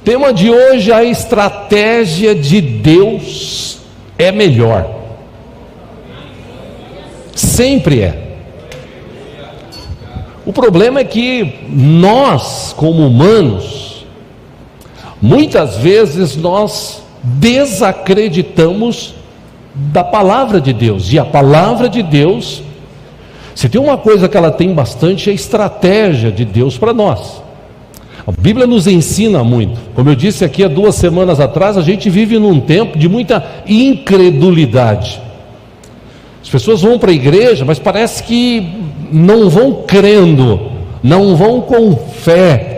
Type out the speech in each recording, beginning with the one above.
Tema de hoje: a estratégia de Deus é melhor. Sempre é. O problema é que nós, como humanos, muitas vezes nós desacreditamos da palavra de Deus. E a palavra de Deus, se tem uma coisa que ela tem bastante, é a estratégia de Deus para nós. A Bíblia nos ensina muito. Como eu disse aqui há 2 semanas atrás, a gente vive num tempo de muita incredulidade. As pessoas vão para a igreja, mas parece que não vão crendo, não vão com fé,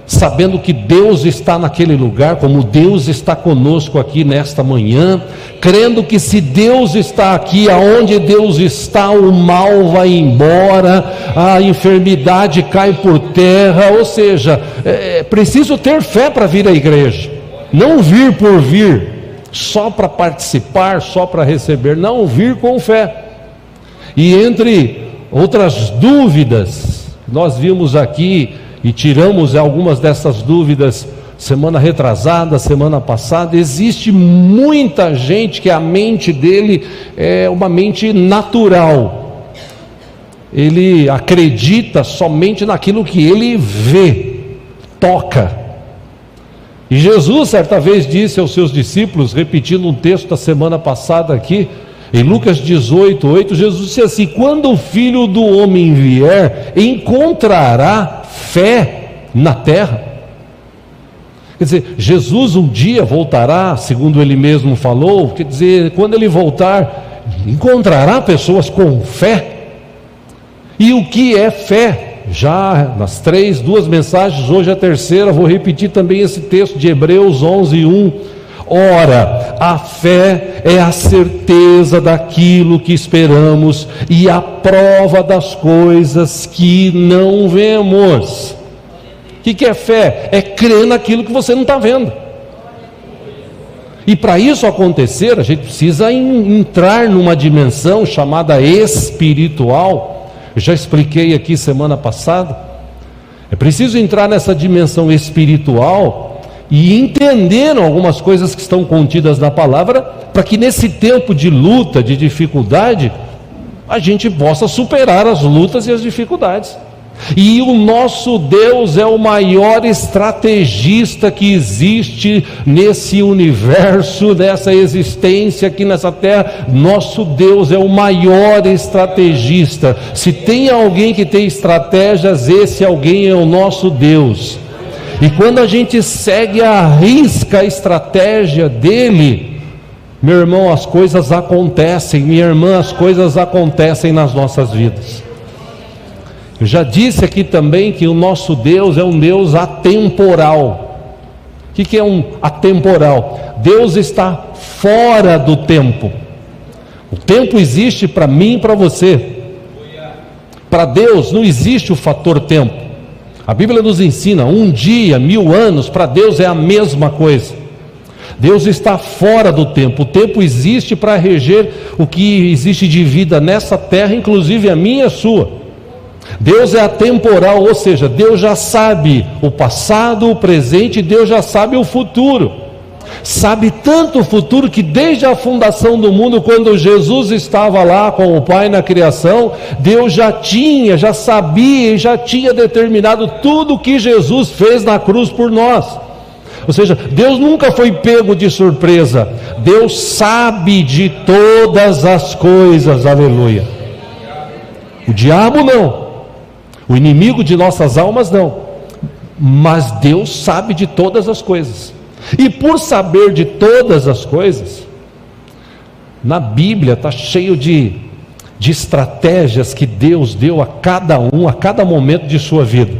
sabendo que Deus está naquele lugar, como Deus está conosco aqui nesta manhã, crendo que se Deus está aqui, aonde Deus está, o mal vai embora, a enfermidade cai por terra. Ou seja, é preciso ter fé para vir à igreja, não vir por vir, só para participar, só para receber, não, vir com fé. E entre outras dúvidas, nós vimos aqui e tiramos algumas dessas dúvidas semana retrasada, semana passada. Existe muita gente que a mente dele é uma mente natural, ele acredita somente naquilo que ele vê, toca. E Jesus certa vez disse aos seus discípulos, repetindo um texto da semana passada aqui, em Lucas 18:8, Jesus disse assim: quando o Filho do Homem vier, encontrará fé na terra? Quer dizer, Jesus um dia voltará, segundo ele mesmo falou. Quer dizer, quando ele voltar, encontrará pessoas com fé. E o que é fé? Já nas 2 mensagens, hoje a terceira, vou repetir também esse texto de Hebreus 11:1. Ora, a fé é a certeza daquilo que esperamos e a prova das coisas que não vemos. O que é fé? É crer naquilo que você não está vendo. E para isso acontecer, a gente precisa entrar numa dimensão chamada espiritual. Eu já expliquei aqui semana passada. É preciso entrar nessa dimensão espiritual e entender algumas coisas que estão contidas na palavra, para que nesse tempo de luta, de dificuldade, a gente possa superar as lutas e as dificuldades. E o nosso Deus é o maior estrategista que existe nesse universo, nessa existência aqui nessa terra. Nosso Deus é o maior estrategista. Se tem alguém que tem estratégias, esse alguém é o nosso Deus. E quando a gente segue à risca a estratégia dele, meu irmão, as coisas acontecem, minha irmã, as coisas acontecem nas nossas vidas. Eu já disse aqui também que o nosso Deus é um Deus atemporal. O que é um atemporal? Deus está fora do tempo. O tempo existe para mim e para você. Para Deus não existe o fator tempo. A Bíblia nos ensina, 1 dia, 1000 anos, para Deus é a mesma coisa. Deus está fora do tempo. O tempo existe para reger o que existe de vida nessa terra, inclusive a minha e a sua. Deus é atemporal, ou seja, Deus já sabe o passado, o presente, Deus já sabe o futuro. Sabe tanto o futuro que desde a fundação do mundo, quando Jesus estava lá com o Pai na criação, Deus já sabia e já tinha determinado tudo o que Jesus fez na cruz por nós. Ou seja, Deus nunca foi pego de surpresa. Deus sabe de todas as coisas, aleluia. O diabo não, o inimigo de nossas almas não, mas Deus sabe de todas as coisas. E por saber de todas as coisas, na Bíblia está cheio de estratégias que Deus deu a cada um, a cada momento de sua vida.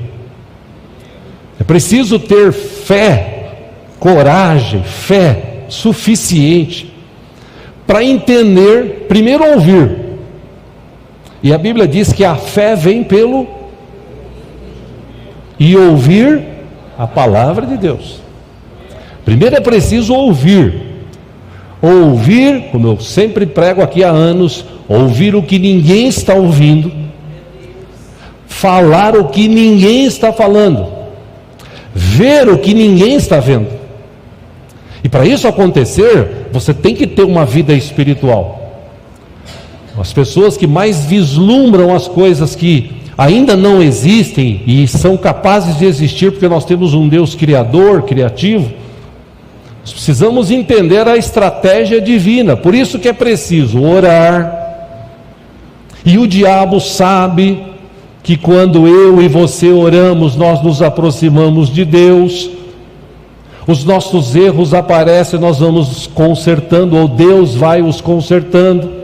É preciso ter fé, coragem, fé suficiente para entender, primeiro ouvir. E a Bíblia diz que a fé vem pelo e ouvir a palavra de Deus. Primeiro é preciso ouvir. Ouvir, como eu sempre prego aqui há anos, ouvir o que ninguém está ouvindo, falar o que ninguém está falando, ver o que ninguém está vendo. E para isso acontecer, você tem que ter uma vida espiritual. As pessoas que mais vislumbram as coisas que ainda não existem e são capazes de existir, porque nós temos um Deus criador, criativo, nós precisamos entender a estratégia divina. Por isso que é preciso orar. E o diabo sabe que quando eu e você oramos, nós nos aproximamos de Deus. Os nossos erros aparecem, nós vamos consertando, ou Deus vai os consertando.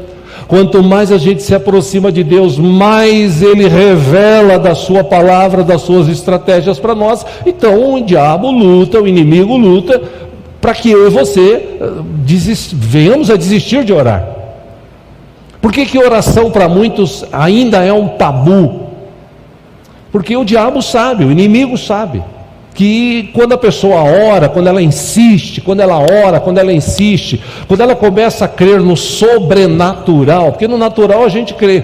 Quanto mais a gente se aproxima de Deus, mais Ele revela da sua palavra, das suas estratégias para nós. Então o diabo luta, o inimigo luta, para que eu e você venhamos a desistir de orar. Por que oração para muitos ainda é um tabu? Porque o diabo sabe, o inimigo sabe, que quando a pessoa ora, quando ela insiste, quando ela ora, quando ela insiste, quando ela começa a crer no sobrenatural, porque no natural a gente crê.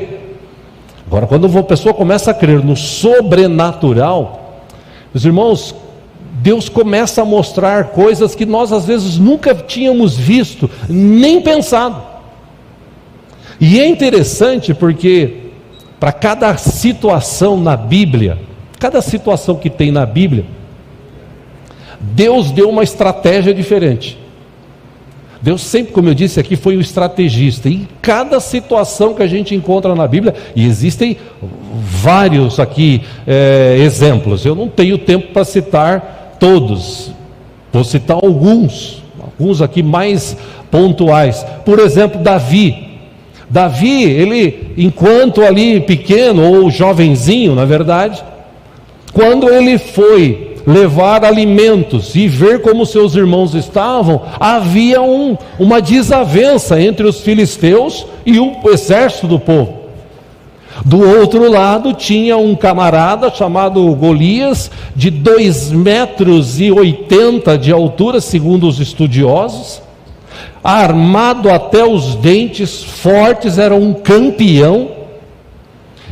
Agora, quando a pessoa começa a crer no sobrenatural, meus irmãos, Deus começa a mostrar coisas que nós às vezes nunca tínhamos visto, nem pensado. E é interessante porque para cada situação na Bíblia, cada situação que tem na Bíblia, Deus deu uma estratégia diferente. Deus sempre, como eu disse aqui, foi o estrategista. Em cada situação que a gente encontra na Bíblia, e existem vários aqui exemplos, eu não tenho tempo para citar todos, vou citar alguns aqui mais pontuais. Por exemplo, Davi, ele, enquanto ali pequeno, ou jovenzinho na verdade, quando ele foi levar alimentos e ver como seus irmãos estavam, havia uma desavença entre os filisteus e o exército do povo. Do outro lado tinha um camarada chamado Golias, de 2,80 metros de altura, segundo os estudiosos, armado até os dentes, fortes, era um campeão.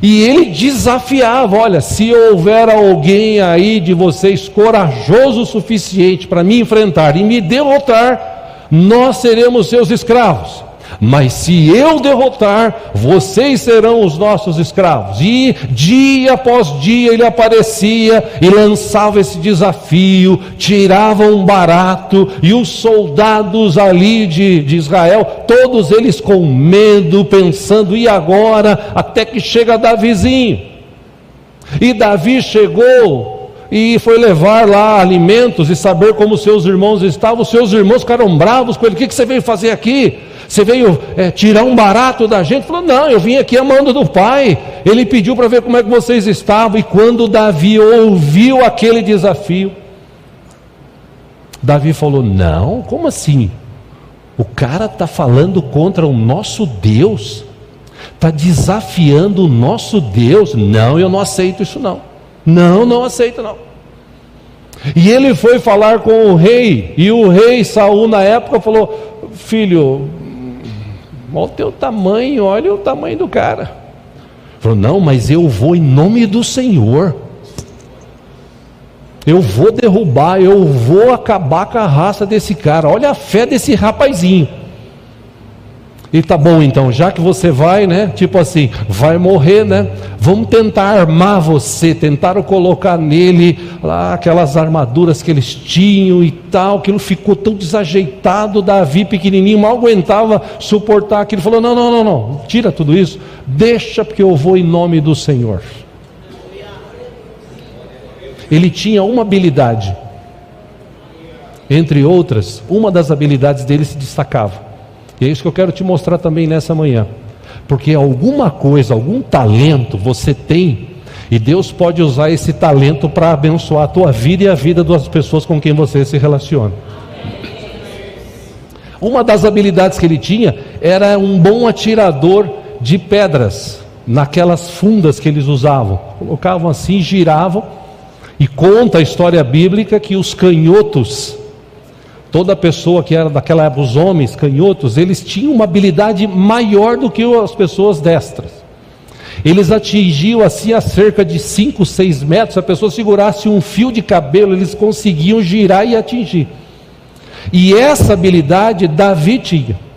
E ele desafiava: olha, se houver alguém aí de vocês corajoso o suficiente para me enfrentar e me derrotar, nós seremos seus escravos. Mas se eu derrotar, vocês serão os nossos escravos. E dia após dia ele aparecia e lançava esse desafio, tirava um barato, e os soldados ali de Israel, todos eles com medo, pensando: e agora? Até que chega Davizinho. E Davi chegou e foi levar lá alimentos e saber como seus irmãos estavam. Os seus irmãos ficaram bravos com ele: o que você veio fazer aqui? Você veio tirar um barato da gente? Falou: não, eu vim aqui a mando do pai. Ele pediu para ver como é que vocês estavam. E quando Davi ouviu aquele desafio, Davi falou: não, como assim? O cara está falando contra o nosso Deus, está desafiando o nosso Deus. Não, eu não aceito isso não. Não aceito não. E ele foi falar com o rei, e o rei Saul na época falou: filho, olha o teu tamanho, olha o tamanho do cara. Falou: não, mas eu vou em nome do Senhor, eu vou derrubar, eu vou acabar com a raça desse cara. Olha a fé desse rapazinho. E tá bom, então, já que você vai, né, tipo assim, vai morrer, né, vamos tentar armar você. Tentaram colocar nele lá aquelas armaduras que eles tinham e tal, aquilo ficou tão desajeitado. Davi pequenininho mal aguentava suportar aquilo. Falou: não, tira tudo isso, deixa, porque eu vou em nome do Senhor. Ele tinha uma habilidade, entre outras, uma das habilidades dele se destacava. E é isso que eu quero te mostrar também nessa manhã. Porque alguma coisa, algum talento você tem, e Deus pode usar esse talento para abençoar a tua vida e a vida das pessoas com quem você se relaciona. Uma das habilidades que ele tinha era um bom atirador de pedras, naquelas fundas que eles usavam. Colocavam assim, giravam, e conta a história bíblica que os canhotos, toda pessoa que era daquela época, os homens canhotos, eles tinham uma habilidade maior do que as pessoas destras. Eles atingiam assim a cerca de 5, 6 metros. Se a pessoa segurasse um fio de cabelo, eles conseguiam girar e atingir. E essa habilidade Davi tinha.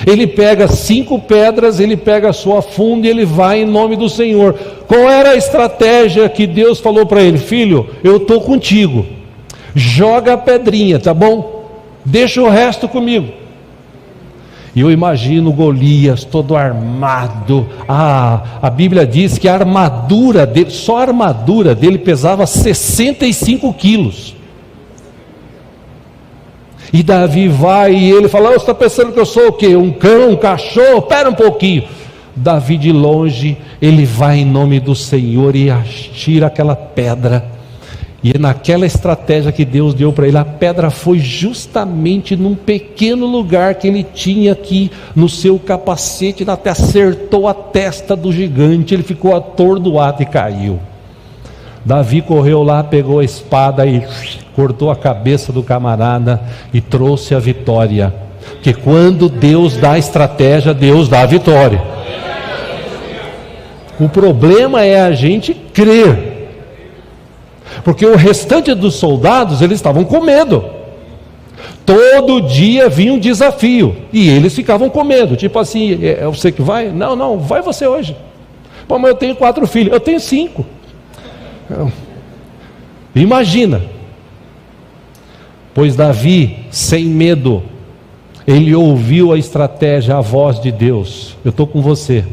Ele pega 5 pedras, ele pega a sua funda e ele vai em nome do Senhor. Qual era a estratégia que Deus falou para ele? Filho, eu estou contigo, joga a pedrinha, tá bom? Deixa o resto comigo. E eu imagino Golias todo armado. A Bíblia diz que a armadura dele, só a armadura dele pesava 65 quilos. E Davi vai e ele fala: você está pensando que eu sou o quê? Um cão, um cachorro? Espera um pouquinho. Davi de longe, ele vai em nome do Senhor e atira aquela pedra. E naquela estratégia que Deus deu para ele, a pedra foi justamente num pequeno lugar que ele tinha aqui no seu capacete, até acertou a testa do gigante, ele ficou atordoado e caiu. Davi correu lá, pegou a espada e cortou a cabeça do camarada e trouxe a vitória. Porque quando Deus dá a estratégia, Deus dá a vitória. O problema é a gente crer. Porque o restante dos soldados, eles estavam com medo. Todo dia vinha um desafio e eles ficavam com medo. Tipo assim, é você que vai? Não, vai você hoje. Pô, mas eu tenho 4 filhos, eu tenho 5. Imagina. Pois Davi, sem medo, ele ouviu a estratégia, a voz de Deus: eu estou com você.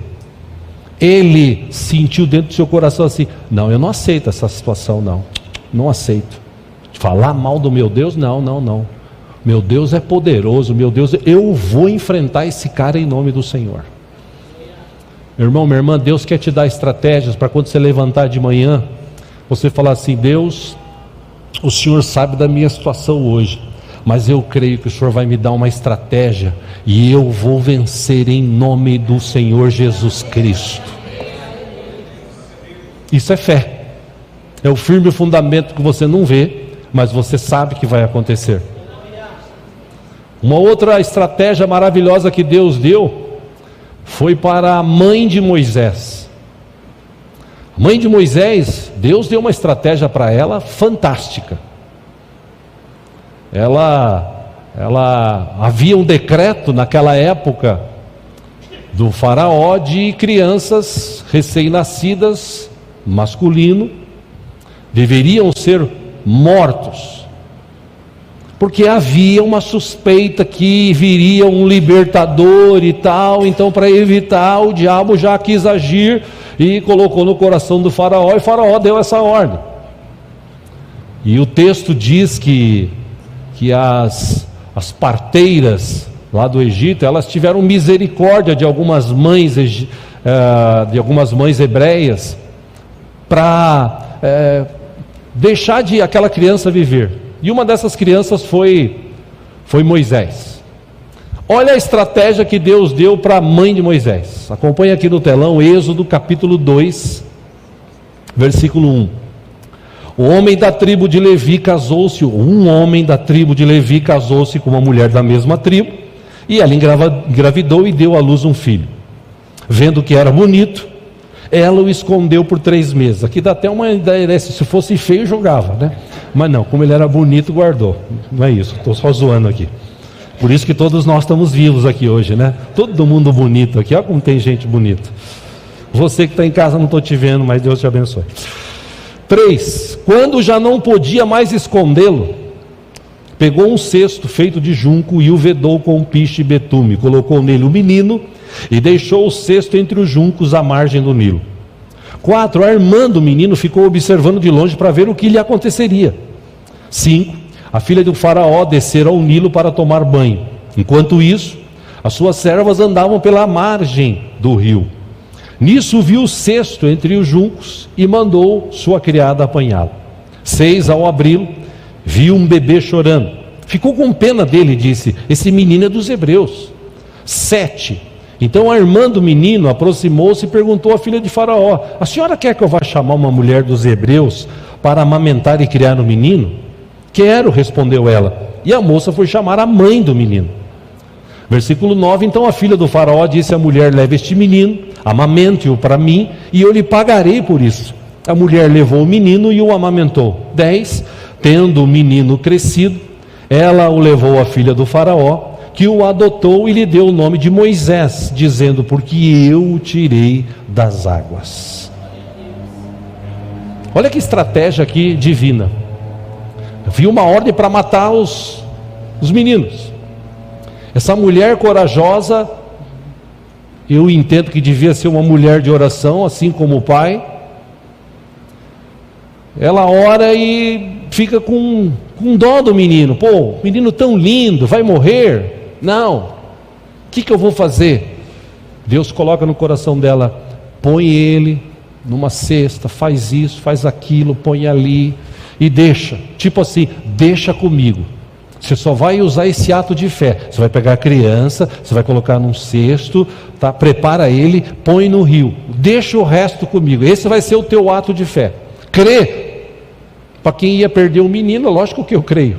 Ele sentiu dentro do seu coração assim: não, eu não aceito essa situação, não aceito. Falar mal do meu Deus, não. Meu Deus é poderoso, meu Deus, eu vou enfrentar esse cara em nome do Senhor. Meu irmão, minha irmã, Deus quer te dar estratégias para quando você levantar de manhã, você falar assim: Deus, o Senhor sabe da minha situação hoje, mas eu creio que o Senhor vai me dar uma estratégia e eu vou vencer em nome do Senhor Jesus Cristo. Isso é fé. É o firme fundamento que você não vê, mas você sabe que vai acontecer. Uma outra estratégia maravilhosa que Deus deu foi para a mãe de Moisés. A mãe de Moisés, Deus deu uma estratégia para ela fantástica. Ela havia um decreto naquela época do faraó de crianças recém-nascidas, masculino, deveriam ser mortos, porque havia uma suspeita que viria um libertador e tal. Então, para evitar, o diabo já quis agir e colocou no coração do faraó, e o faraó deu essa ordem. E o texto diz que as parteiras lá do Egito, elas tiveram misericórdia de algumas mães hebreias, para deixar de aquela criança viver. E uma dessas crianças foi Moisés. Olha a estratégia que Deus deu para a mãe de Moisés. Acompanhe aqui no telão, Êxodo capítulo 2, versículo 1. Um homem da tribo de Levi casou-se com uma mulher da mesma tribo, e ela engravidou e deu à luz um filho. Vendo que era bonito, ela o escondeu por 3 meses. Aqui dá até uma ideia, se fosse feio jogava, né? Mas não, como ele era bonito, guardou. Não é isso, estou só zoando aqui. Por isso que todos nós estamos vivos aqui hoje, né? Todo mundo bonito aqui, olha como tem gente bonita. Você que está em casa, não estou te vendo, mas Deus te abençoe. 3, quando já não podia mais escondê-lo, pegou um cesto feito de junco e o vedou com piche e betume, colocou nele o menino e deixou o cesto entre os juncos à margem do Nilo. 4, a irmã do menino ficou observando de longe para ver o que lhe aconteceria. 5, a filha do faraó descera ao Nilo para tomar banho. Enquanto isso, as suas servas andavam pela margem do rio. Nisso viu o cesto entre os juncos e mandou sua criada apanhá-lo. 6, ao abri-lo, viu um bebê chorando. Ficou com pena dele e disse: esse menino é dos hebreus. 7, então a irmã do menino aproximou-se e perguntou à filha de Faraó: a senhora quer que eu vá chamar uma mulher dos hebreus para amamentar e criar o menino? Quero, respondeu ela. E a moça foi chamar a mãe do menino. Versículo 9, então a filha do faraó disse à mulher: leve este menino, amamente-o para mim, e eu lhe pagarei por isso. A mulher levou o menino e o amamentou. 10, tendo o menino crescido, Ela o levou à filha do faraó, que o adotou e lhe deu o nome de Moisés, dizendo: porque eu o tirei das águas. Olha que estratégia aqui divina. Havia uma ordem para matar os meninos. Essa mulher corajosa, eu entendo que devia ser uma mulher de oração, assim como o pai. Ela ora e fica com dó do menino. Pô, menino tão lindo, vai morrer? Não. O que eu vou fazer? Deus coloca no coração dela: põe ele numa cesta, faz isso, faz aquilo, põe ali e deixa. Tipo assim, deixa comigo. Você só vai usar esse ato de fé. Você vai pegar a criança, você vai colocar num cesto, tá? Prepara ele, põe no rio. Deixa o resto comigo. Esse vai ser o teu ato de fé. Crê. Para quem ia perder o menino, lógico que eu creio.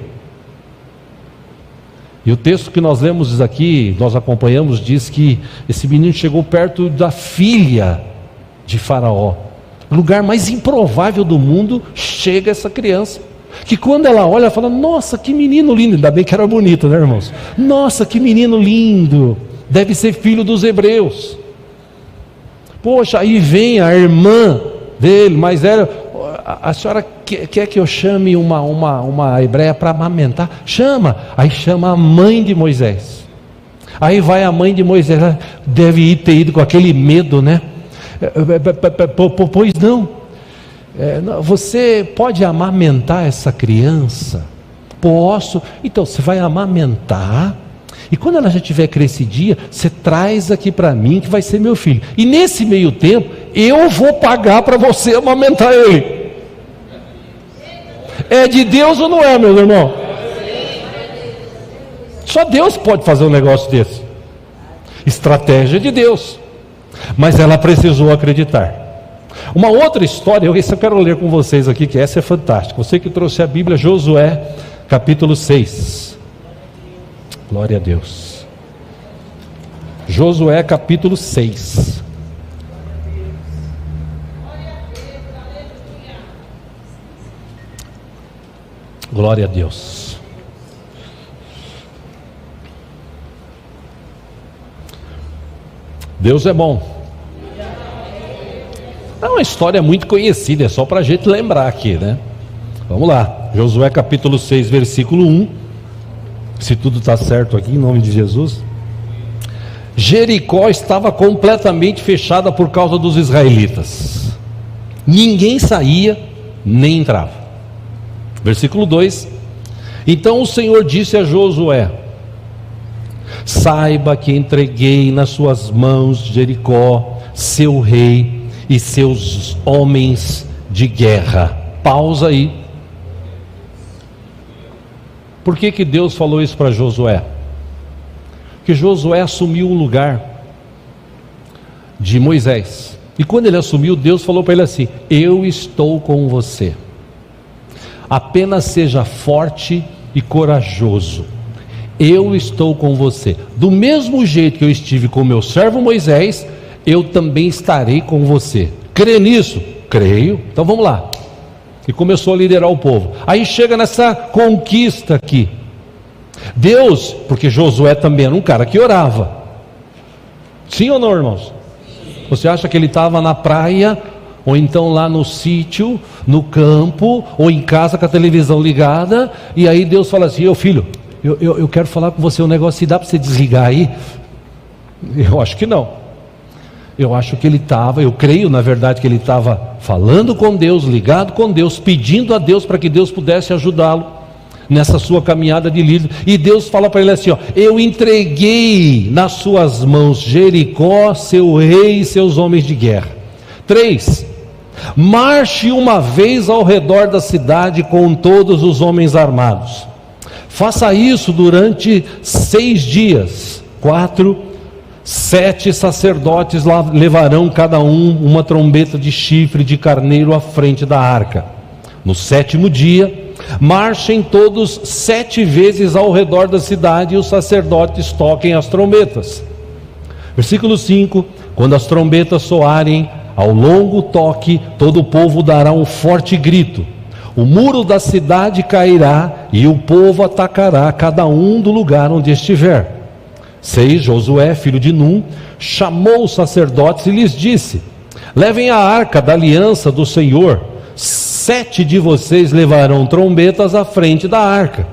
E o texto que nós lemos aqui, nós acompanhamos, diz que esse menino chegou perto da filha de Faraó. O lugar mais improvável do mundo, chega essa criança, que quando ela olha, ela fala: nossa, que menino lindo. Ainda bem que era bonito, né, irmãos? Nossa, que menino lindo, deve ser filho dos hebreus. Poxa, aí vem a irmã dele, mais velha: a senhora quer que eu chame uma hebreia para amamentar? Chama. Aí chama a mãe de Moisés. Aí vai a mãe de Moisés, ela deve ter ido com aquele medo, né? Pois não, você pode amamentar essa criança? Posso. Então você vai amamentar, e quando ela já tiver crescidinha, você traz aqui para mim, que vai ser meu filho. E nesse meio tempo, eu vou pagar para você amamentar ele. É de Deus ou não é, meu irmão? Só Deus pode fazer um negócio desse. Estratégia de Deus. Mas ela precisou acreditar. Uma outra história, essa eu quero ler com vocês aqui, que essa é fantástica. Você que trouxe a Bíblia, Josué, capítulo 6. Glória a Deus. Josué, capítulo 6. Glória a Deus. Deus é bom. É uma história muito conhecida, é só para a gente lembrar aqui, né? Vamos lá, Josué capítulo 6, versículo 1. Se tudo está certo aqui, em nome de Jesus. Jericó estava completamente fechada por causa dos israelitas. Ninguém saía, nem entrava. Versículo 2. Então o Senhor disse a Josué: saiba que entreguei nas suas mãos Jericó, seu rei e seus homens de guerra. Pausa aí. Por que Deus falou isso para Josué? Porque Josué assumiu o lugar de Moisés. E quando ele assumiu, Deus falou para ele assim: eu estou com você. Apenas seja forte e corajoso. Eu estou com você. Do mesmo jeito que eu estive com meu servo Moisés, eu também estarei com você. Crê nisso? Creio. Então vamos lá. E começou a liderar o povo. Aí chega nessa conquista aqui. Deus, porque Josué também era um cara que orava. Sim ou não, irmãos? Você acha que ele estava na praia, ou então lá no sítio, no campo, ou em casa com a televisão ligada, e aí Deus fala assim: ô filho, eu quero falar com você um negócio, se dá para você desligar aí? Eu acho que não. Eu acho que ele estava, eu creio na verdade que ele estava falando com Deus, ligado com Deus, pedindo a Deus para que Deus pudesse ajudá-lo nessa sua caminhada de líder. E Deus fala para ele assim: ó, eu entreguei nas suas mãos Jericó, seu rei e seus homens de guerra. 3. Marche uma vez ao redor da cidade com todos os homens armados. Faça isso durante 6 dias. 4. 7 sacerdotes levarão cada uma trombeta de chifre de carneiro à frente da arca. No 7º dia, marchem todos 7 vezes ao redor da cidade e os sacerdotes toquem as trombetas. Versículo 5. Quando as trombetas soarem, ao longo toque, todo o povo dará um forte grito. o muro da cidade cairá e o povo atacará cada um do lugar onde estiver. 6. Josué, filho de Num, chamou os sacerdotes e lhes disse: levem a arca da aliança do Senhor. 7 de vocês levarão trombetas à frente da arca.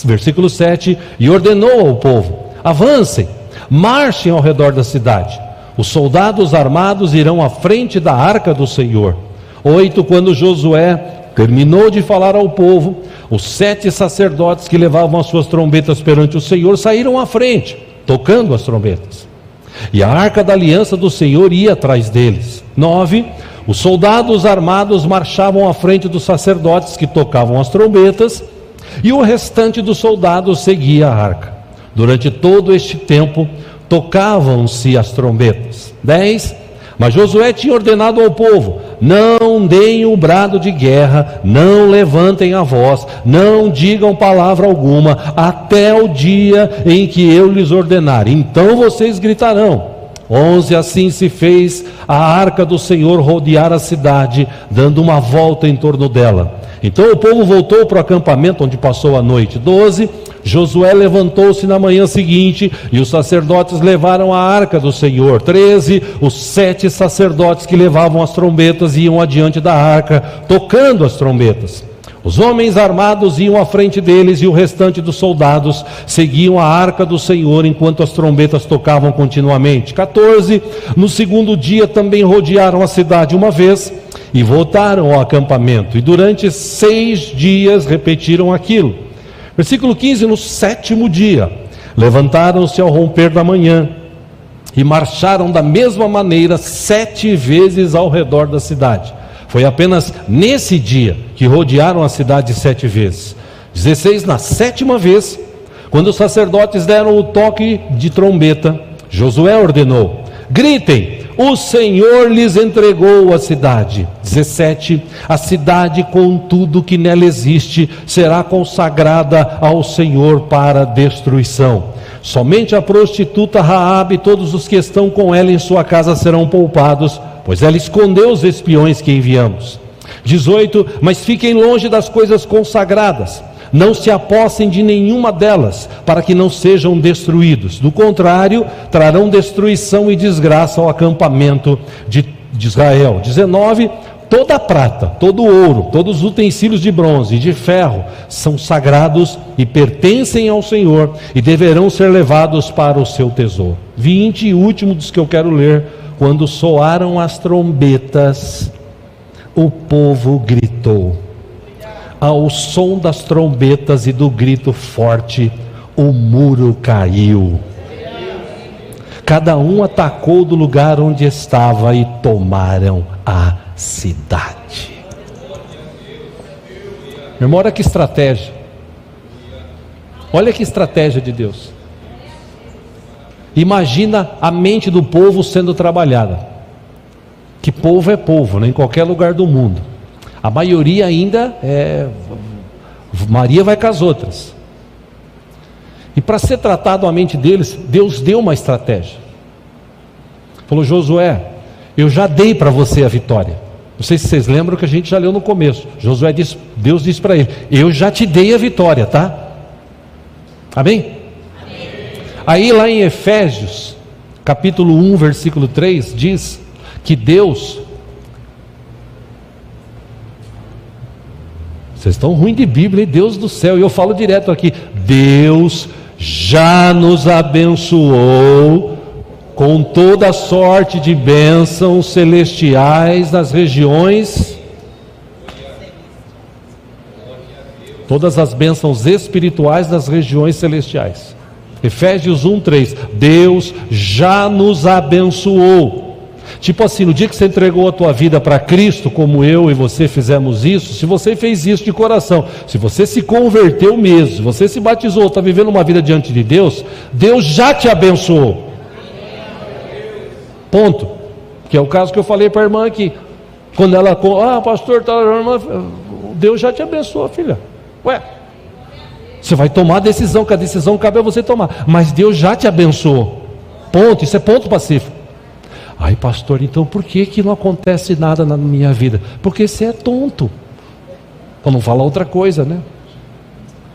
Versículo 7. E ordenou ao povo: avancem, marchem ao redor da cidade. Os soldados armados irão à frente da arca do Senhor. 8. Quando Josué terminou de falar ao povo, os 7 sacerdotes que levavam as suas trombetas perante o Senhor saíram à frente, tocando as trombetas. E a arca da aliança do Senhor ia atrás deles. 9. Os soldados armados marchavam à frente dos sacerdotes que tocavam as trombetas, e o restante dos soldados seguia a arca. Durante todo este tempo, tocavam-se as trombetas. 10. Mas Josué tinha ordenado ao povo: não deem o brado de guerra, não levantem a voz, não digam palavra alguma, até o dia em que eu lhes ordenar. Então vocês gritarão. 11. Assim se fez a arca do Senhor rodear a cidade, dando uma volta em torno dela. Então o povo voltou para o acampamento onde passou a noite. 12. Josué levantou-se na manhã seguinte e os sacerdotes levaram a arca do Senhor. 13. Os 7 sacerdotes que levavam as trombetas iam adiante da arca, tocando as trombetas. Os homens armados iam à frente deles e o restante dos soldados seguiam a arca do Senhor enquanto as trombetas tocavam continuamente. 14. No segundo dia também rodearam a cidade uma vez e voltaram ao acampamento. E durante 6 dias repetiram aquilo. Versículo 15. No 7º dia, levantaram-se ao romper da manhã e marcharam da mesma maneira 7 vezes ao redor da cidade. Foi apenas nesse dia que rodearam a cidade 7 vezes. 16. Na 7ª vez, quando os sacerdotes deram o toque de trombeta, Josué ordenou: gritem, o Senhor lhes entregou a cidade. 17. A cidade com tudo que nela existe será consagrada ao Senhor para destruição. Somente a prostituta Raabe e todos os que estão com ela em sua casa serão poupados, pois ela escondeu os espiões que enviamos. 18. Mas fiquem longe das coisas consagradas, não se apossem de nenhuma delas, para que não sejam destruídos. Do contrário, trarão destruição e desgraça ao acampamento de Israel. 19. Toda a prata, todo o ouro, todos os utensílios de bronze e de ferro são sagrados e pertencem ao Senhor e deverão ser levados para o seu tesouro. 20. E último dos que eu quero ler. Quando soaram as trombetas, o povo gritou. Ao som das trombetas e do grito forte, o muro caiu. Cada um atacou do lugar onde estava e tomaram a cidade. Meu irmão, olha que estratégia. Olha que estratégia de Deus. Imagina a mente do povo sendo trabalhada. Que povo é povo, né? Em qualquer lugar do mundo. A maioria ainda Maria vai com as outras. E para ser tratado a mente deles, Deus deu uma estratégia. Falou: Josué, eu já dei para você a vitória. Não sei se vocês lembram que a gente já leu no começo. Josué disse, Deus disse para ele: eu já te dei a vitória, tá? Amém? Amém? Aí lá em Efésios, capítulo 1, versículo 3, diz que Deus... Vocês estão ruim de Bíblia, hein? Deus do céu, e eu falo direto aqui: Deus já nos abençoou com toda sorte de bênçãos celestiais nas regiões, todas as bênçãos espirituais nas regiões celestiais. Efésios 1:3, Deus já nos abençoou. Tipo assim, no dia que você entregou a tua vida para Cristo, como eu e você fizemos isso, se você fez isso de coração, se você se converteu mesmo, se você se batizou, está vivendo uma vida diante de Deus, Deus já te abençoou. Ponto. Que é o caso que eu falei para a irmã aqui. Quando ela, pastor, Deus já te abençoou, filha. Ué, você vai tomar a decisão, que a decisão cabe a você tomar, mas Deus já te abençoou. Ponto. Isso é ponto pacífico. Ai, pastor, então por que não acontece nada na minha vida? Porque você é tonto. para não falar outra coisa, né?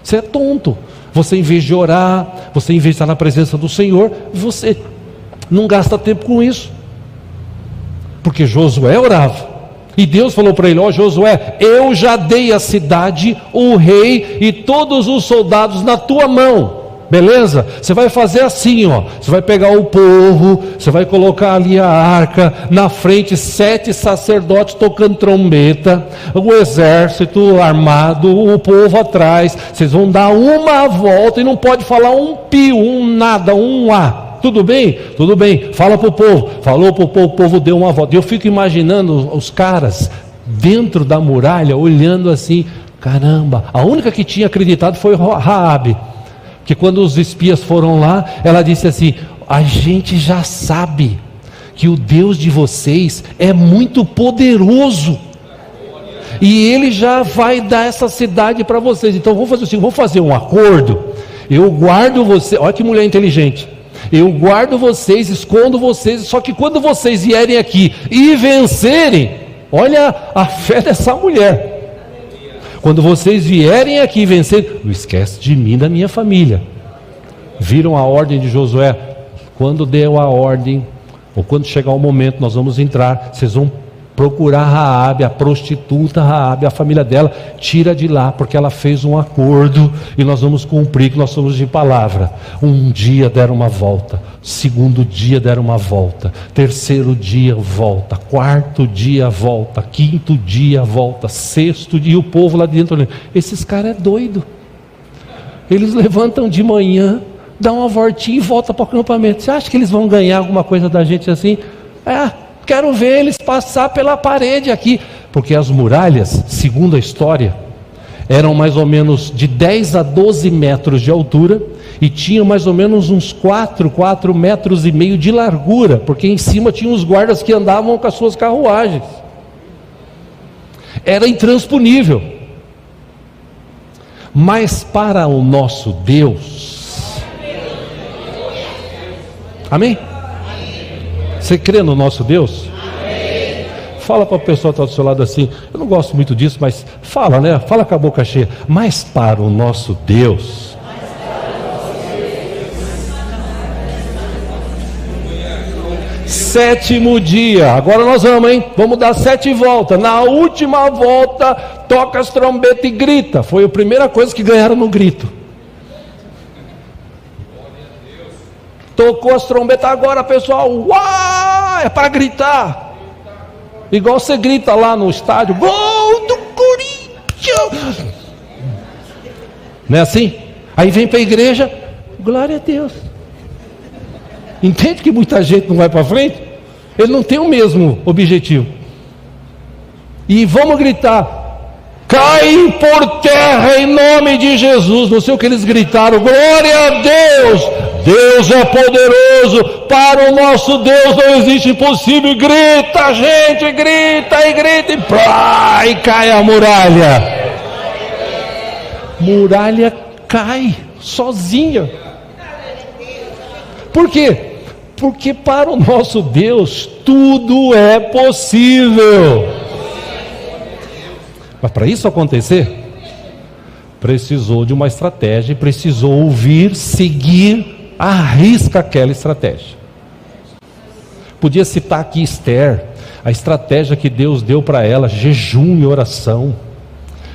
Você é tonto. Você, em vez de orar, você, em vez de estar na presença do Senhor, você não gasta tempo com isso. Porque Josué orava. E Deus falou para ele: ó Josué, eu já dei a cidade, o rei e todos os soldados na tua mão. Beleza? Você vai fazer assim, ó. Você vai pegar o povo, você vai colocar ali a arca, na frente 7 sacerdotes tocando trombeta, o exército armado, o povo atrás. Vocês vão dar uma volta e não pode falar um pio, um nada, um a. Tudo bem? Tudo bem. Fala para o povo. Falou para o povo, o povo deu uma volta. Eu fico imaginando os caras dentro da muralha, olhando assim, caramba. A única que tinha acreditado foi Raabe. Que quando os espias foram lá, ela disse assim: a gente já sabe que o Deus de vocês é muito poderoso, e Ele já vai dar essa cidade para vocês. Então vamos fazer assim, vamos fazer um acordo. Eu guardo você, olha que mulher inteligente. Eu guardo vocês, escondo vocês, só que quando vocês vierem aqui e vencerem, olha a fé dessa mulher. Quando vocês vierem aqui vencer, não esquece de mim, da minha família. Viram a ordem de Josué? Quando deu a ordem, ou quando chegar o momento, nós vamos entrar. Vocês vão procurar Raabe, a prostituta Raabe, a família dela, tira de lá, porque ela fez um acordo e nós vamos cumprir, que nós somos de palavra. Um dia deram uma volta, segundo dia deram uma volta, terceiro dia volta, quarto dia volta, quinto dia volta, sexto dia, e o povo lá dentro olhando: esses caras é doido. Eles levantam de manhã, dão uma voltinha e voltam para o acampamento. Você acha que eles vão ganhar alguma coisa da gente assim? Quero ver eles passar pela parede aqui. Porque as muralhas, segundo a história, eram mais ou menos de 10 a 12 metros de altura e tinham mais ou menos uns 4 metros e meio de largura, porque em cima tinha os guardas que andavam com as suas carruagens. Era intransponível. Mas para o nosso Deus, amém? Você crê no nosso Deus? Amém. Fala para a pessoa que está do seu lado assim: eu não gosto muito disso, mas fala, né? Fala com a boca cheia. Mas para o nosso Deus. Sétimo dia, agora nós vamos, hein? Vamos dar 7 voltas. Na última volta, toca as trombetas e grita. Foi a primeira coisa que ganharam no grito. Tocou as trombetas, agora pessoal, uau, é para gritar. Igual você grita lá no estádio: gol do Corinthians. Não é assim? Aí vem para a igreja: glória a Deus. Entende que muita gente não vai para frente? Ele não tem o mesmo objetivo. E vamos gritar: caem por terra em nome de Jesus. Não sei o que eles gritaram: glória a Deus. Deus é poderoso, para o nosso Deus não existe impossível. E grita, gente, grita e grita, e plá, e cai a muralha. Muralha cai sozinha. Por quê? Porque para o nosso Deus tudo é possível. Mas para isso acontecer, precisou de uma estratégia, precisou ouvir, seguir à risca aquela estratégia. Podia citar aqui Esther, a estratégia que Deus deu para ela: jejum e oração.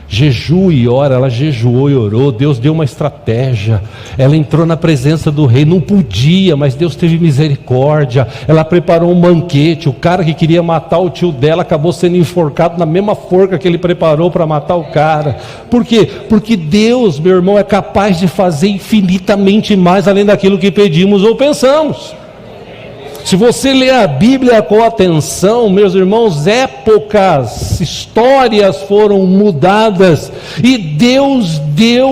Jejum e ora, ela jejuou e orou. Deus deu uma estratégia. Ela entrou na presença do rei, não podia, mas Deus teve misericórdia. Ela preparou um banquete. O cara que queria matar o tio dela acabou sendo enforcado na mesma forca que ele preparou para matar o cara. Por quê? Porque Deus, meu irmão, é capaz de fazer infinitamente mais além daquilo que pedimos ou pensamos. Se você ler a Bíblia com atenção, meus irmãos, épocas, histórias foram mudadas, e Deus deu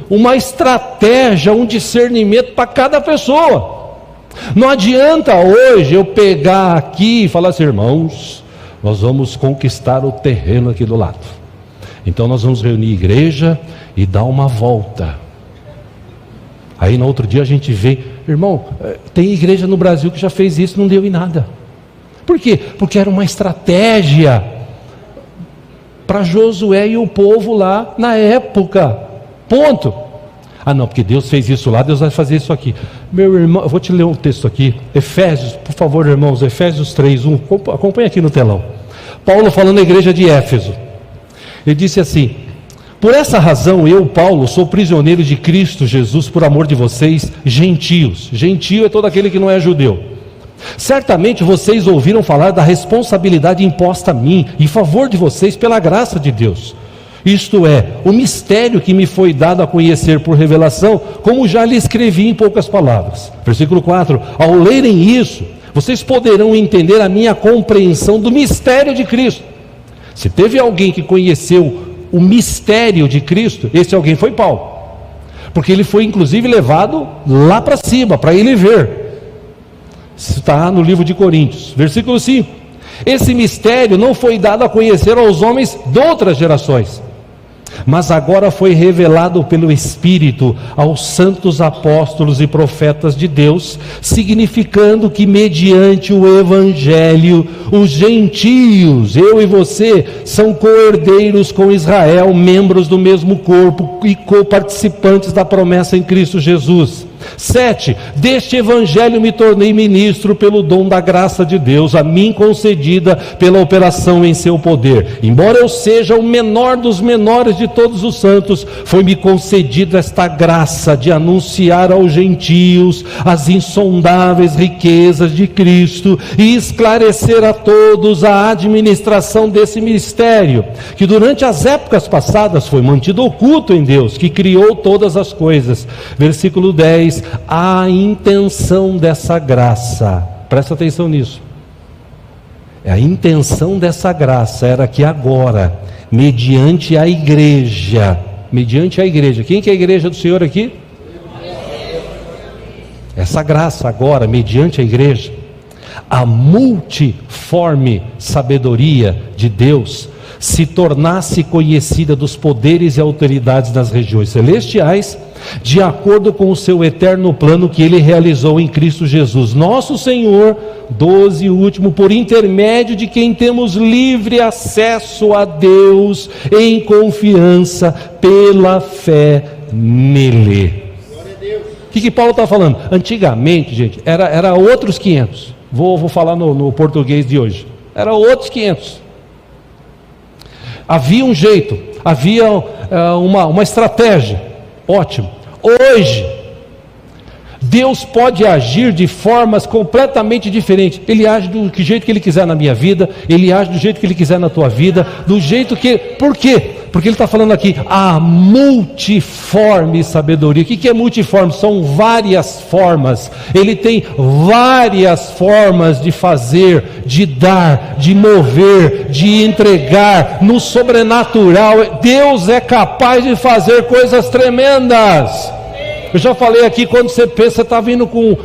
uma estratégia, um discernimento para cada pessoa. Não adianta hoje eu pegar aqui e falar assim: irmãos, nós vamos conquistar o terreno aqui do lado, então nós vamos reunir igreja e dar uma volta. Aí no outro dia a gente vê: irmão, tem igreja no Brasil que já fez isso, não deu em nada. Por quê? Porque era uma estratégia para Josué e o povo lá na época. Ponto. Ah não, porque Deus fez isso lá, Deus vai fazer isso aqui. Meu irmão, eu vou te ler um texto aqui, Efésios, por favor, irmãos, Efésios 3:1, acompanha aqui no telão. Paulo falando na igreja de Éfeso. Ele disse assim: por essa razão eu, Paulo, sou prisioneiro de Cristo Jesus por amor de vocês, gentios. Gentio é todo aquele que não é judeu. Certamente vocês ouviram falar da responsabilidade imposta a mim, em favor de vocês pela graça de Deus. Isto é, o mistério que me foi dado a conhecer por revelação, como já lhe escrevi em poucas palavras. Versículo 4, ao lerem isso, vocês poderão entender a minha compreensão do mistério de Cristo. Se teve alguém que conheceu o mistério de Cristo, esse alguém foi Paulo, porque ele foi inclusive levado lá para cima, para ele ver. Isso está no livro de Coríntios, versículo 5, esse mistério não foi dado a conhecer aos homens de outras gerações, mas agora foi revelado pelo Espírito aos santos apóstolos e profetas de Deus, significando que mediante o Evangelho, os gentios, eu e você, são co-herdeiros com Israel, membros do mesmo corpo e co-participantes da promessa em Cristo Jesus. 7, deste Evangelho me tornei ministro pelo dom da graça de Deus, a mim concedida pela operação em seu poder. Embora eu seja o menor dos menores de todos os santos, foi-me concedida esta graça de anunciar aos gentios as insondáveis riquezas de Cristo e esclarecer a todos a administração desse mistério, que durante as épocas passadas foi mantido oculto em Deus, que criou todas as coisas. Versículo 10, a intenção dessa graça, presta atenção nisso, a intenção dessa graça era que agora, mediante a igreja, quem que é a igreja do Senhor aqui? Essa graça agora, mediante a igreja, a multiforme sabedoria de Deus se tornasse conhecida dos poderes e autoridades das regiões celestiais, de acordo com o seu eterno plano que ele realizou em Cristo Jesus, nosso Senhor. 12, último, por intermédio de quem temos livre acesso a Deus em confiança pela fé nele. O que Paulo está falando? Antigamente, gente, era outros 500. Vou falar no português de hoje. Era outros 500. Havia um jeito, havia uma estratégia. Ótimo. Hoje, Deus pode agir de formas completamente diferentes. Ele age do jeito que Ele quiser na minha vida, Ele age do jeito que Ele quiser na tua vida, do jeito que... Por quê? Porque Ele está falando aqui, a multiforme sabedoria. O que é multiforme? São várias formas. Ele tem várias formas de fazer, de dar, de mover, de entregar, no sobrenatural. Deus é capaz de fazer coisas tremendas. Eu já falei aqui, quando você pensa, você está vindo com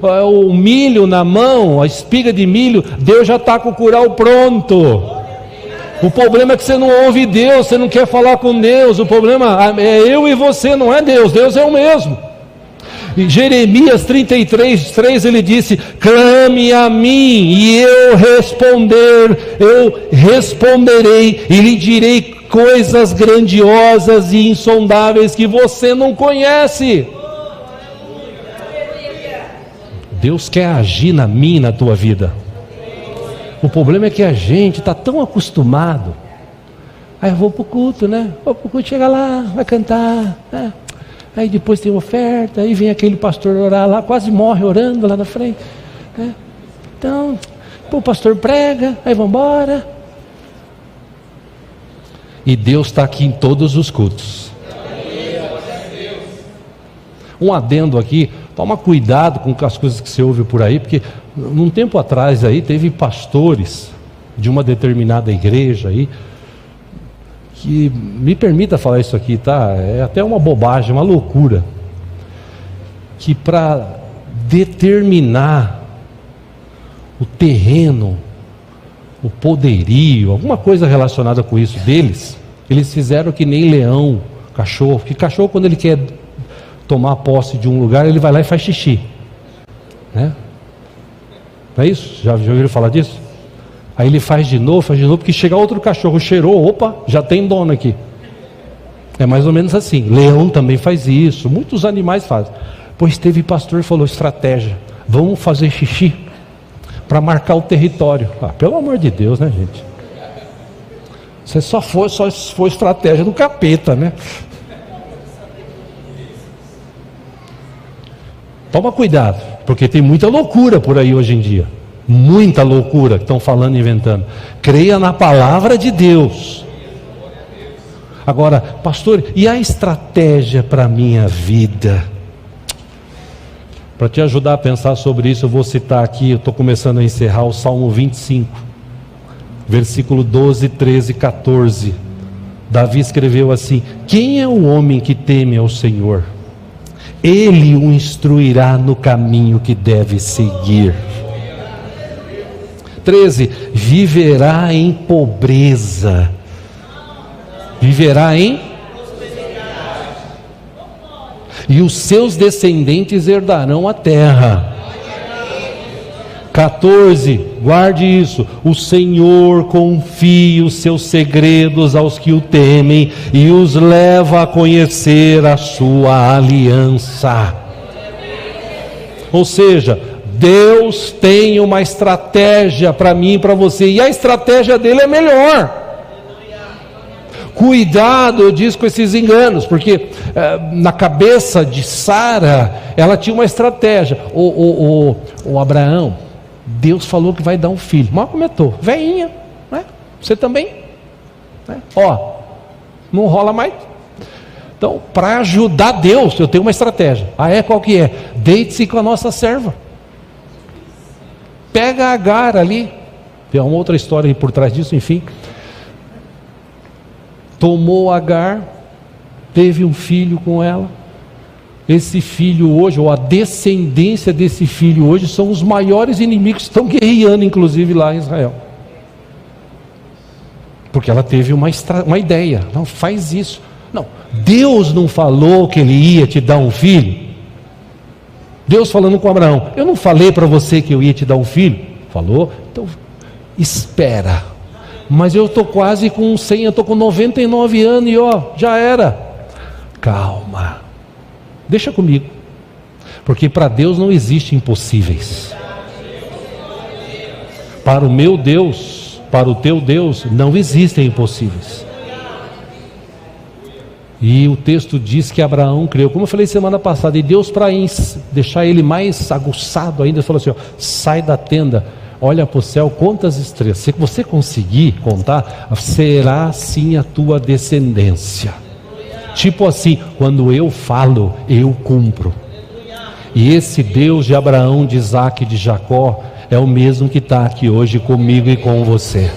o milho na mão, a espiga de milho, Deus já está com o curau pronto. O problema é que você não ouve Deus, você não quer falar com Deus. O problema é eu e você, não é Deus. Deus é o mesmo. Em Jeremias 33:3 ele disse: clame a mim e eu responderei e lhe direi coisas grandiosas e insondáveis que você não conhece. Deus quer agir na minha e na tua vida. O problema é que a gente está tão acostumado. Aí eu vou para o culto, né? Vou para o culto, chega lá, vai cantar, né? Aí depois tem oferta, aí vem aquele pastor orar lá, quase morre orando lá na frente, né? Então, o pastor prega, aí vamos embora. E Deus está aqui em todos os cultos. Um adendo aqui, toma cuidado com as coisas que você ouve por aí, porque num tempo atrás aí teve pastores de uma determinada igreja aí, que, me permita falar isso aqui, tá? É até uma bobagem, uma loucura, que para determinar o terreno, o poderio, alguma coisa relacionada com isso deles, eles fizeram que nem leão, cachorro, porque cachorro, quando ele quer tomar posse de um lugar, ele vai lá e faz xixi, né? Não é isso? Já ouviram falar disso? Aí ele faz de novo, porque chega outro cachorro, cheirou, opa, já tem dono aqui. É mais ou menos assim. Leão também faz isso, muitos animais fazem. Pois teve pastor e falou: estratégia, vamos fazer xixi para marcar o território. Pelo amor de Deus, né, gente? Você só foi estratégia do capeta, né? Toma cuidado, porque tem muita loucura por aí hoje em dia. Muita loucura que estão falando e inventando. Creia na palavra de Deus. Agora, pastor, e a estratégia para a minha vida? Para te ajudar a pensar sobre isso, eu vou citar aqui, eu estou começando a encerrar o Salmo 25, versículo 12, 13 e 14. Davi escreveu assim: quem é o homem que teme ao Senhor? Ele o instruirá no caminho que deve seguir. 13, viverá em pobreza. Viverá em? E os seus descendentes herdarão a terra. 14, guarde isso: o Senhor confia os seus segredos aos que o temem e os leva a conhecer a sua aliança. Ou seja, Deus tem uma estratégia para mim e para você, e a estratégia dele é melhor. Cuidado, eu disse, com esses enganos, porque na cabeça de Sara, ela tinha uma estratégia. O Abraão, Deus falou que vai dar um filho, mal comentou, veinha, né? Você também, né? Não rola mais. Então, para ajudar Deus, eu tenho uma estratégia. Qual que é? Deite-se com a nossa serva. Pega a Agar ali, tem uma outra história aí por trás disso, enfim. Tomou Agar, teve um filho com ela. Esse filho hoje, ou a descendência desse filho hoje, são os maiores inimigos que estão guerreando, inclusive lá em Israel. Porque ela teve uma ideia: não, faz isso. Não, Deus não falou que Ele ia te dar um filho? Deus falando com Abraão: eu não falei para você que eu ia te dar um filho? Falou? Então, espera. Mas eu estou quase com 100, eu estou com 99 anos e já era. Calma, deixa comigo, porque para Deus não existe impossíveis. Para o meu Deus, para o teu Deus, não existem impossíveis. E o texto diz que Abraão creu, como eu falei semana passada, e Deus, para deixar ele mais aguçado ainda, falou assim: sai da tenda, olha para o céu, conta as estrelas. Se você conseguir contar, será assim a tua descendência. Tipo assim, quando eu falo, eu cumpro. E esse Deus de Abraão, de Isaac e de Jacó é o mesmo que está aqui hoje comigo e com você.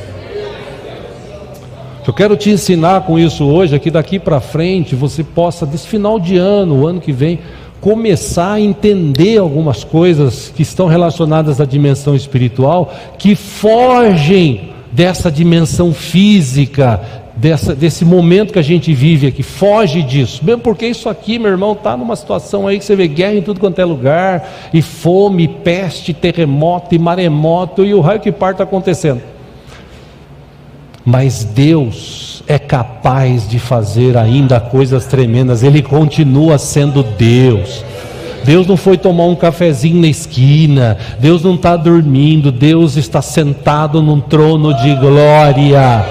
Eu quero te ensinar com isso hoje, que daqui para frente você possa, desse final de ano, o ano que vem, começar a entender algumas coisas que estão relacionadas à dimensão espiritual, que fogem dessa dimensão física, desse momento que a gente vive aqui, foge disso, mesmo porque isso aqui, meu irmão, está numa situação aí que você vê guerra em tudo quanto é lugar, e fome, peste, terremoto e maremoto, e o raio que par está acontecendo. Mas Deus é capaz de fazer ainda coisas tremendas. Ele continua sendo Deus. Deus não foi tomar um cafezinho na esquina. Deus não está dormindo. Deus está sentado num trono de glória.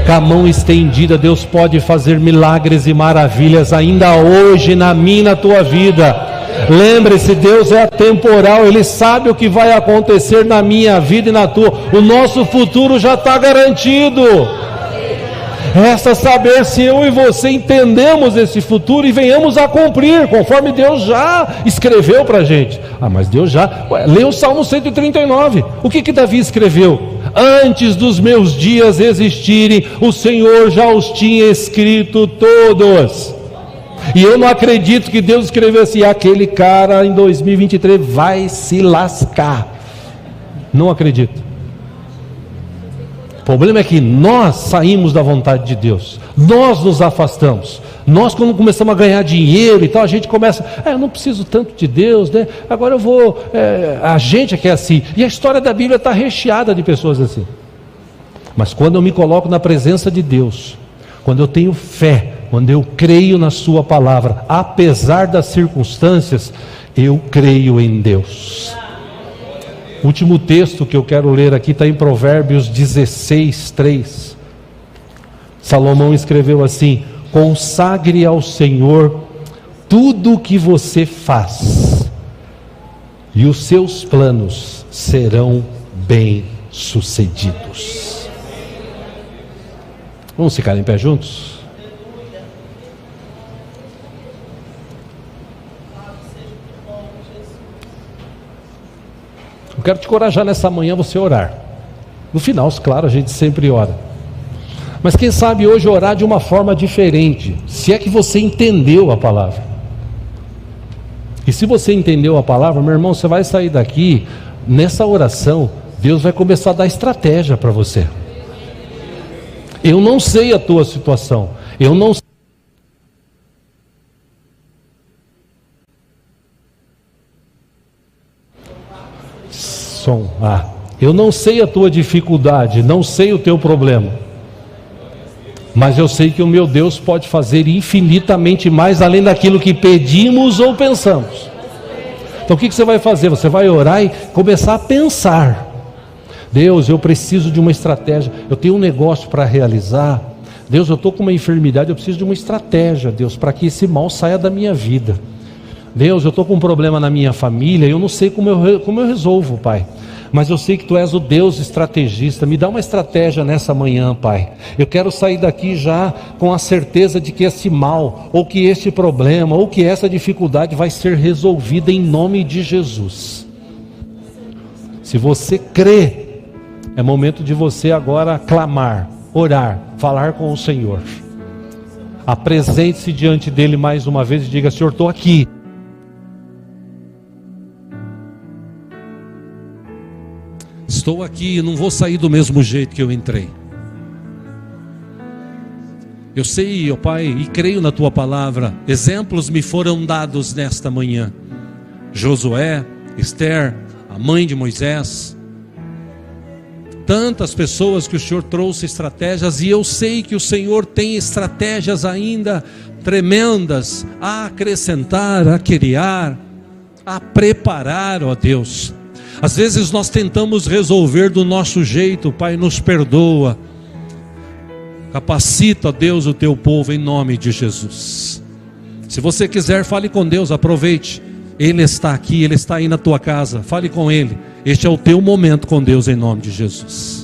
Com a mão estendida, Deus pode fazer milagres e maravilhas ainda hoje na minha e na tua vida. Lembre-se, Deus é atemporal, Ele sabe o que vai acontecer na minha vida e na tua. O nosso futuro já está garantido. Resta saber se eu e você entendemos esse futuro e venhamos a cumprir, conforme Deus já escreveu para a gente. Mas Deus já... Lê o Salmo 139. O que Davi escreveu? Antes dos meus dias existirem, o Senhor já os tinha escrito todos. E eu não acredito que Deus escreveu assim: aquele cara em 2023 vai se lascar. Não acredito. O problema é que nós saímos da vontade de Deus, nós nos afastamos, Nós, quando começamos a ganhar dinheiro e tal, a gente começa, eu não preciso tanto de Deus, né? Agora eu vou, a gente é que é assim. E a história da Bíblia está recheada de pessoas assim. Mas quando eu me coloco na presença de Deus, quando eu tenho fé, quando eu creio na sua palavra, apesar das circunstâncias, eu creio em Deus. O último texto que eu quero ler aqui está em Provérbios 16, 3. Salomão escreveu assim: consagre ao Senhor tudo o que você faz, e os seus planos serão bem-sucedidos. Vamos ficar em pé juntos? Eu quero te encorajar nessa manhã você orar. No final, claro, a gente sempre ora. Mas quem sabe hoje orar de uma forma diferente, se é que você entendeu a palavra. E se você entendeu a palavra, meu irmão, você vai sair daqui, nessa oração, Deus vai começar a dar estratégia para você. Eu não sei a tua situação, eu não sei. Eu não sei a tua dificuldade, não sei o teu problema, mas eu sei que o meu Deus pode fazer infinitamente mais além daquilo que pedimos ou pensamos. Então o que você vai fazer? Você vai orar e começar a pensar: Deus, eu preciso de uma estratégia, eu tenho um negócio para realizar. Deus, eu estou com uma enfermidade, eu preciso de uma estratégia, Deus, para que esse mal saia da minha vida. Deus, eu estou com um problema na minha família, eu não sei como eu resolvo, Pai. Mas eu sei que Tu és o Deus estrategista, me dá uma estratégia nessa manhã, Pai. Eu quero sair daqui já com a certeza de que esse mal, ou que esse problema, ou que essa dificuldade vai ser resolvida em nome de Jesus. Se você crê, é momento de você agora clamar, orar, falar com o Senhor. Apresente-se diante dele mais uma vez e diga: Senhor, estou aqui. Estou aqui e não vou sair do mesmo jeito que eu entrei. Eu sei, ó Pai, e creio na Tua palavra. Exemplos me foram dados nesta manhã. Josué, Esther, a mãe de Moisés. Tantas pessoas que o Senhor trouxe estratégias, e eu sei que o Senhor tem estratégias ainda tremendas a acrescentar, a criar, a preparar, ó Deus. Às vezes nós tentamos resolver do nosso jeito, Pai, nos perdoa. Capacita, ó Deus, o Teu povo em nome de Jesus. Se você quiser, fale com Deus, aproveite. Ele está aqui, Ele está aí na tua casa, fale com Ele. Este é o teu momento com Deus em nome de Jesus.